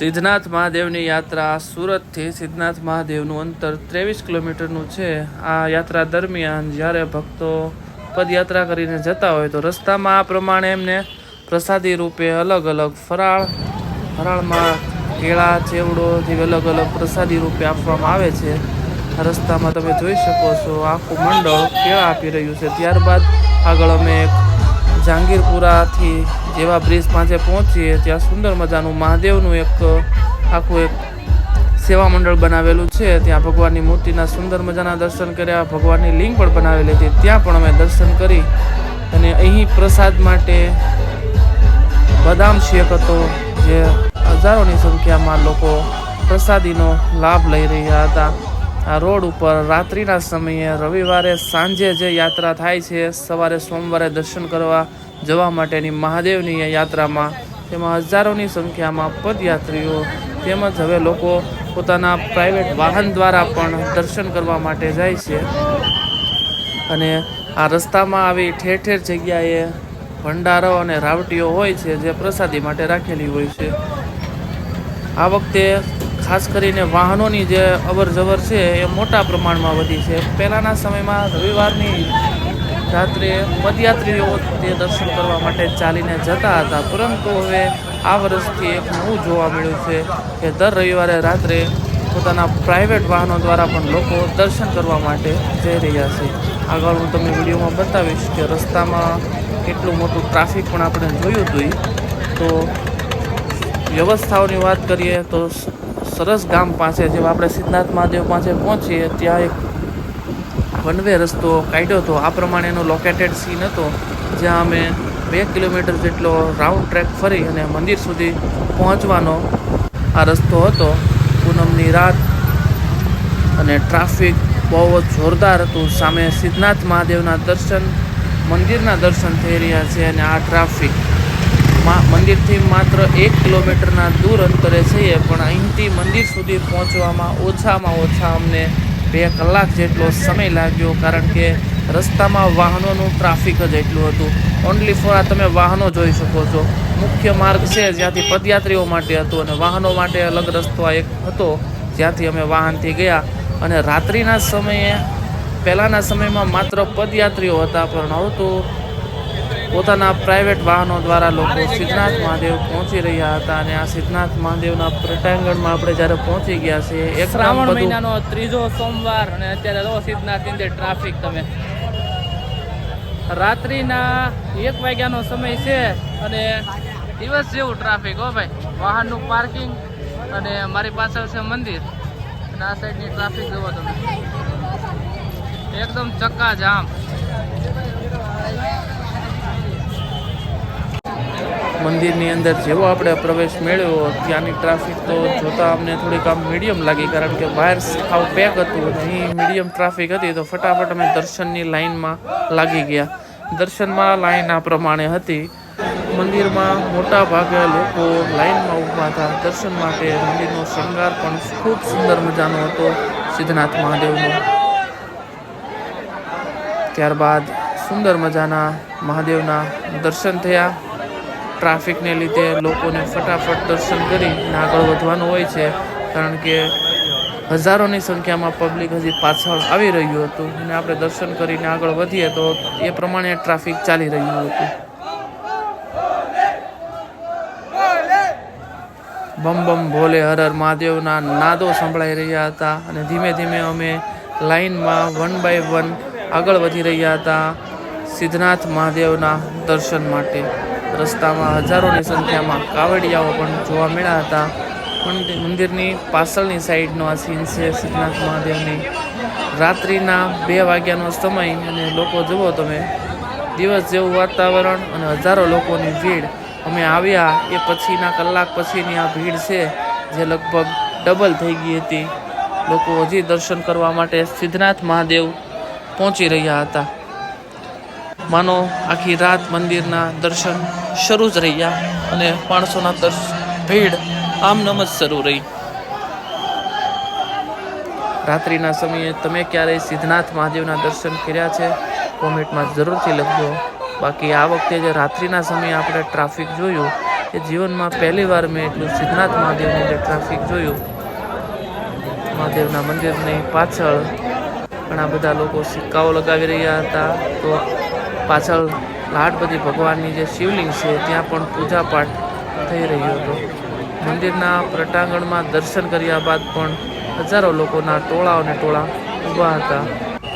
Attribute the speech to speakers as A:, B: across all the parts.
A: સિદ્ધનાથ મહાદેવની યાત્રા સુરતથી સિદ્ધનાથ મહાદેવનું અંતર 23 કિલોમીટરનું છે। આ યાત્રા દરમિયાન જ્યારે ભક્તો પદયાત્રા કરીને જતા હોય તો રસ્તામાં આ પ્રમાણે એમને પ્રસાદી રૂપે અલગ અલગ ફરાળમાં કેળા ચેવડો જેવી અલગ અલગ પ્રસાદી રૂપે આપવામાં આવે છે। રસ્તામાં તમે જોઈ શકો છો આખું મંડળ કેળા આપી રહ્યું છે। ત્યારબાદ આગળ અમે જહાંગીરપુરાથી જેવા બ્રિજ પાસે પહોંચીએ ત્યાં સુંદર મજાનું મહાદેવનું આખું એક સેવા મંડળ બનાવેલું છે। ત્યાં ભગવાનની મૂર્તિના સુંદર મજાના દર્શન કર્યા, ભગવાનની લિંગ પણ બનાવેલી હતી ત્યાં પણ અમે દર્શન કરી અને અહીં પ્રસાદ માટે બદામ શેક હતો જે હજારોની સંખ્યામાં લોકો પ્રસાદીનો લાભ લઈ રહ્યા હતા। આ રોડ ઉપર રાત્રિના સમયે રવિવારે સાંજે જે યાત્રા થાય છે, સવારે સોમવારે દર્શન કરવા જવા માટેની મહાદેવની યાત્રામાં તેમાં હજારોની સંખ્યામાં પદયાત્રીઓ તેમજ હવે લોકો પોતાના પ્રાઇવેટ વાહન દ્વારા પણ દર્શન કરવા માટે જાય છે। અને આ રસ્તામાં આવી ઠેર ઠેર જગ્યાએ ભંડારો અને રાવટીઓ હોય છે જે પ્રસાદી માટે રાખેલી હોય છે। આ વખતે ખાસ કરીને વાહનોની જે અવર જવર છે એ મોટા પ્રમાણમાં વધી છે। પહેલાંના સમયમાં રવિવારની રાત્રે પદયાત્રીઓ તે દર્શન કરવા માટે ચાલીને જતા હતા, પરંતુ હવે આ વર્ષથી એક નવું જોવા મળ્યું છે કે દર રવિવારે રાત્રે પોતાના પ્રાઇવેટ વાહનો દ્વારા પણ લોકો દર્શન કરવા માટે જઈ રહ્યા છે। આગળ હું તમને વિડીયોમાં બતાવીશ કે રસ્તામાં કેટલું મોટું ટ્રાફિક પણ આપણે જોયું હતું। તો વ્યવસ્થાઓની વાત કરીએ તો સરસ ગામ પાસે જેવા આપણે સિદ્ધનાથ મહાદેવ પાસે પહોંચીએ ત્યાં એક વન વે રસ્તો કાઢ્યો હતો। આ પ્રમાણેનો લોકેટેડ સીન હતો જ્યાં અમે 2 કિલોમીટર જેટલો રાઉન્ડ ટ્રેક ફરી અને મંદિર સુધી પહોંચવાનો આ રસ્તો હતો। પૂનમની રાત અને ટ્રાફિક બહુ જ જોરદાર હતું। સામે સિદ્ધનાથ મહાદેવના મંદિરના દર્શન થઈ રહ્યા છે અને આ ટ્રાફિક મંદિરથી માત્ર 1 કિલોમીટરના દૂર અંતરે છીએ, પણ અહીંથી મંદિર સુધી પહોંચવામાં ઓછામાં ઓછા અમને 2 કલાક જેટલો સમય લાગ્યો, કારણ કે રસ્તામાં વાહનોનું ટ્રાફિક જ એટલું હતું। ઓનલી ફોર આ તમે વાહનો જોઈ શકો છો, મુખ્ય માર્ગ છે જ્યાંથી પદયાત્રીઓ માટે હતું અને વાહનો માટે અલગ રસ્તો આ એક હતો જ્યાંથી અમે વાહનથી ગયા। અને રાત્રિના સમયે પહેલાંના સમયમાં માત્ર પદયાત્રીઓ હતા, પણ હવે તો પોતાના પ્રાઇવેટ વાહનો દ્વારા લોકો સિદ્ધનાથ મહાદેવ પહોંચી રહ્યા હતા। અને આ સિદ્ધનાથ મહાદેવના પ્રટાંગણમાં આપણે જ્યારે પહોંચી ગયા છે, એક
B: શ્રાવણ મહિનાનો 3જો સોમવાર અને અત્યારે તો સિદ્ધનાથ ની ટ્રાફિક તમે રાત્રિના 1 વાગ્યાનો સમય છે અને દિવસ જેવું ટ્રાફિક હો ભાઈ। વાહનનું પાર્કિંગ અને મારી પાછળ છે મંદિર અને આ સાઈડની ટ્રાફિક જોવો તમે, એકદમ ચક્કાજામ।
A: મંદિરની અંદર જેવો આપણે પ્રવેશ મેળવ્યો ત્યાંની ટ્રાફિક તો જોતાં અમને થોડીક આમ મીડિયમ લાગી, કારણ કે બહાર સાવ પેક હતું અને અહીં મીડિયમ ટ્રાફિક હતી। તો ફટાફટ અમે દર્શનની લાઇનમાં લાગી ગયા। દર્શનમાં લાઇન આ પ્રમાણે હતી। મંદિરમાં મોટા ભાગે લોકો લાઇનમાં ઊભા હતા દર્શન માટે। મંદિરનો શણગાર પણ ખૂબ સુંદર મજાનો હતો સિદ્ધનાથ મહાદેવનો। ત્યારબાદ સુંદર મજાના મહાદેવના દર્શન થયા। ટ્રાફિકને લીધે લોકોને ફટાફટ દર્શન કરીને આગળ વધવાનું હોય છે, કારણ કે હજારોની સંખ્યામાં પબ્લિક હજી પાછળ આવી રહ્યું હતું અને આપણે દર્શન કરીને આગળ વધીએ તો એ પ્રમાણે ટ્રાફિક ચાલી રહ્યું હતું। બમ બમ ભોલે હર હર મહાદેવના નાદો સંભળાઈ રહ્યા હતા અને ધીમે ધીમે અમે લાઇનમાં 1 બાય 1 આગળ વધી રહ્યા હતા સિદ્ધનાથ મહાદેવના દર્શન માટે। રસ્તામાં હજારોની સંખ્યામાં કાવડિયાઓ પણ જોવા મળ્યા હતા। મંદિરની પાછળની સાઈડનો આ સીન છે સિદ્ધનાથ મહાદેવની। રાત્રિના 2 વાગ્યાનો સમય અને લોકો જુઓ તમે, દિવસ જેવું વાતાવરણ અને હજારો લોકોની ભીડ। અમે આવ્યા એ પછીના કલાક પછીની આ ભીડ છે જે લગભગ ડબલ થઈ ગઈ હતી। લોકો હજી દર્શન કરવા માટે સિદ્ધનાથ મહાદેવ પહોંચી રહ્યા હતા। માનો આખી રાત મંદિરના દર્શન શરૂ જ રહ્યા અને માણસોના ભીડ આમનામ જ શરૂ રહી। રાત્રિના સમયે તમે ક્યારેય સિદ્ધનાથ મહાદેવના દર્શન કર્યા છે? કોમેન્ટમાં જરૂરથી લખજો। બાકી આ વખતે જે રાત્રિના સમયે આપણે ટ્રાફિક જોયું એ જીવનમાં પહેલી વાર મેં એટલું સિદ્ધનાથ મહાદેવનું જે ટ્રાફિક જોયું. મહાદેવના મંદિરની પાછળ ઘણા બધા લોકો સિક્કાઓ લગાવી રહ્યા હતા. તો પાછળ લાડપતિ ભગવાનની જે શિવલિંગ છે ત્યાં પણ પૂજાપાઠ થઈ રહ્યો હતો. મંદિરના પ્રટાંગણમાં દર્શન કર્યા બાદ પણ હજારો લોકોના ટોળાઓને ટોળા ઊભા હતા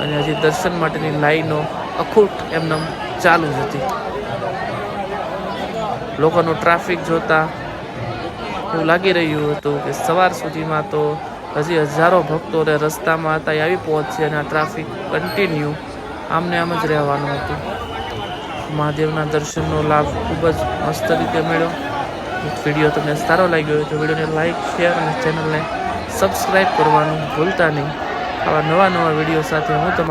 A: અને હજી દર્શન માટેની લાઈનો અખૂટ એમનેમ ચાલુ જ હતી. લોકોનું ટ્રાફિક જોતા એવું લાગી રહ્યું હતું કે સવાર સુધીમાં તો હજી હજારો ભક્તો રસ્તામાં હતા એ આવી પહોંચશે અને આ ટ્રાફિક કન્ટિન્યુ આમને આમ જ રહેવાનું હતું. મહાદેવના દર્શનનો લાભ ખૂબ જ મસ્ત રીતે મળ્યો. વિડીયો તમને સારો લાગ્યો હોય તો વિડીયોને લાઇક, શેર અને ચેનલને સબસ્ક્રાઈબ કરવાનું ભૂલતા નહીં. આવા નવા વિડીયો સાથે હું તમારા